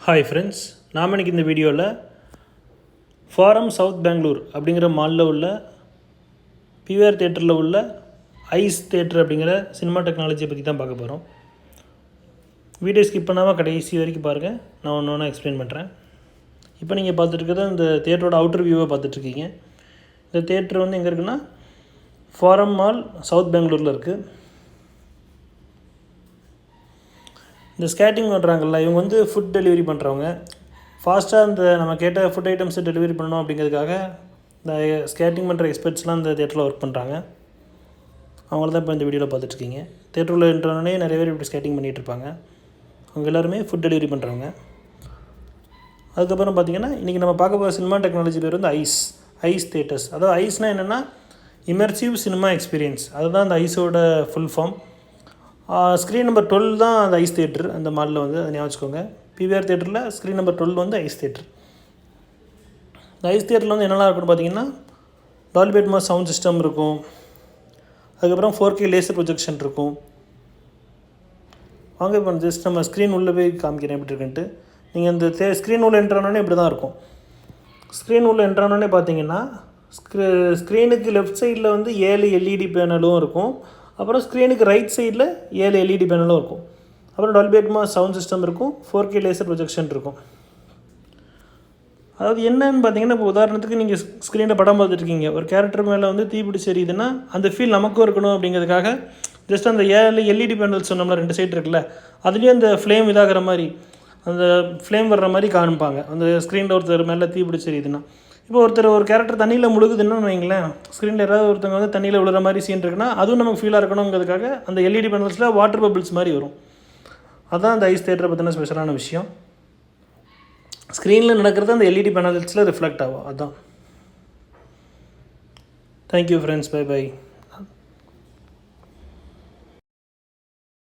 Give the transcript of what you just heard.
Hi friends, நாம் இன்றைக்கி இந்த வீடியோவில் ஃபாரம் சவுத் பெங்களூர் அப்படிங்கிற மாலில் உள்ள பிவிஆர் தேட்டரில் உள்ள ஐஸ் தேட்டர் அப்படிங்கிற சினிமா டெக்னாலஜியை பற்றி தான் பார்க்க போகிறோம். வீடியோ ஸ்கிப் பண்ணாமல் கடைசி வரைக்கும் பாருங்கள், நான் ஒன்று ஒன்றா எக்ஸ்பிளைன் பண்ணுறேன். இப்போ நீங்கள் பார்த்துட்ருக்கிறது இந்த தேட்டரோட அவுட்டர் வியூவை பார்த்துட்ருக்கீங்க. இந்த தேட்டர் வந்து எங்கே இருக்குன்னா ஃபாரம் மால் சவுத் பெங்களூரில் இருக்குது. இந்த ஸ்கேட்டிங் பண்ணுறாங்கல்ல, இவங்க வந்து ஃபுட் டெலிவரி பண்ணுறவங்க. ஃபாஸ்ட்டாக இந்த நம்ம கேட்ட ஃபுட் ஐட்டம்ஸை டெலிவரி பண்ணணும் அப்படிங்கிறதுக்காக இந்த ஸ்கேட்டிங் பண்ணுற எக்ஸ்பர்ட்ஸ்லாம் இந்த தேட்டரில் ஒர்க் பண்ணுறாங்க. அவங்கள தான் இப்போ இந்த வீடியோவில் பார்த்துட்ருக்கீங்க. தேட்டரில் என்றோடனே நிறைய பேர் இப்படி ஸ்கேட்டிங் பண்ணிகிட்ருப்பாங்க. அவங்க எல்லாருமே ஃபுட் டெலிவரி பண்ணுறவங்க. அதுக்கப்புறம் பார்த்திங்கன்னா இன்றைக்கி நம்ம பார்க்க போகிற சினிமா டெக்னாலஜி பேர் வந்து ஐஸ் தேட்டர்ஸ். அதாவது ஐஸ்னால் என்னென்னா இமர்சிவ் சினிமா எக்ஸ்பீரியன்ஸ். அதுதான் அந்த ஐஸோட ஃபுல் ஃபார்ம். ஸ்க்ரீன் நம்பர் 12 தான் அந்த ஐஸ் தேட்டர். அந்த மாலில் வந்து அதை ஞாபகம் வச்சுக்கோங்க. பிவிஆர் தேட்டரில் ஸ்க்ரீன் நம்பர் 12 வந்து ஐஸ் தேட்டர். இந்த ஐஸ் தேட்டரில் வந்து என்னெல்லாம் இருக்குன்னு பார்த்தீங்கன்னா டால்பி அட்மாஸ் சவுண்ட் சிஸ்டம் இருக்கும். அதுக்கப்புறம் 4K லேசர் ப்ரொஜெக்ஷன் இருக்கும். வாங்க இப்போ ஜஸ்ட் நம்ம ஸ்க்ரீன் உள்ளே போய் காமிக்கிறேன் எப்படி இருக்குன்ட்டு. நீங்கள் இந்த ஸ்க்ரீன் உள்ளே என்ட்ரானோடனே இப்படி தான் இருக்கும். ஸ்க்ரீன் உள்ளே என்ட்ரானோடனே பார்த்தீங்கன்னா ஸ்க்ரீனுக்கு லெஃப்ட் சைடில் வந்து 7 எல்இடி பேனலும் இருக்கும். அப்புறம் ஸ்க்ரீனுக்கு ரைட் சைடில் 7 எல்இடி பேனலும் இருக்கும். அப்புறம் டால்பி அட்மாஸ் சவுண்ட் சிஸ்டம் இருக்கும். 4K லேசர் ப்ரொஜெக்ஷன் இருக்கும். அதாவது என்னன்னு பார்த்தீங்கன்னா, இப்போ உதாரணத்துக்கு நீங்கள் ஸ்க்ரீனில் படம் பார்த்துட்ருக்கீங்க, ஒரு கேரக்டர் மேலே வந்து தீப்பிடிச்சு எரியுதுன்னா அந்த ஃபீல் நமக்கும் இருக்கணும் அப்படிங்கிறதுக்காக ஜஸ்ட் அந்த 7 எல்இடி பேனல் சொன்னோம்னா 2 சைடு இருக்குல்ல, அதுலேயும் அந்த ஃப்ளேம் இதாகிற மாதிரி, அந்த ஃப்ளேம் வர்ற மாதிரி காமிப்பாங்க. அந்த ஸ்க்ரீனில் ஒருத்தர் மேலே தீப்பிடிச்சு எரியுதுன்னா, இப்போ ஒரு கேரக்டர் தண்ணியில் முழுகுதுன்னு வைங்களேன், ஸ்க்ரீனில் யாராவது ஒருத்தவங்க வந்து தண்ணியில் விழுற மாதிரி சீன் இருக்குன்னா அதுவும் நமக்கு ஃபீலாக இருக்கணுங்கிறதுக்காக அந்த எல்இடி பேனல்ஸில் வாட்டர் பபிள்ஸ் மாதிரி வரும். அதுதான் அந்த ஐஸ் தேட்டரை பற்றின ஸ்பெஷலான விஷயம். ஸ்க்ரீனில் நடக்கிறது அந்த எல்இடி பேனல்ஸில் ரிஃப்ளெக்ட் ஆகும். அதுதான். Thank you friends, bye by.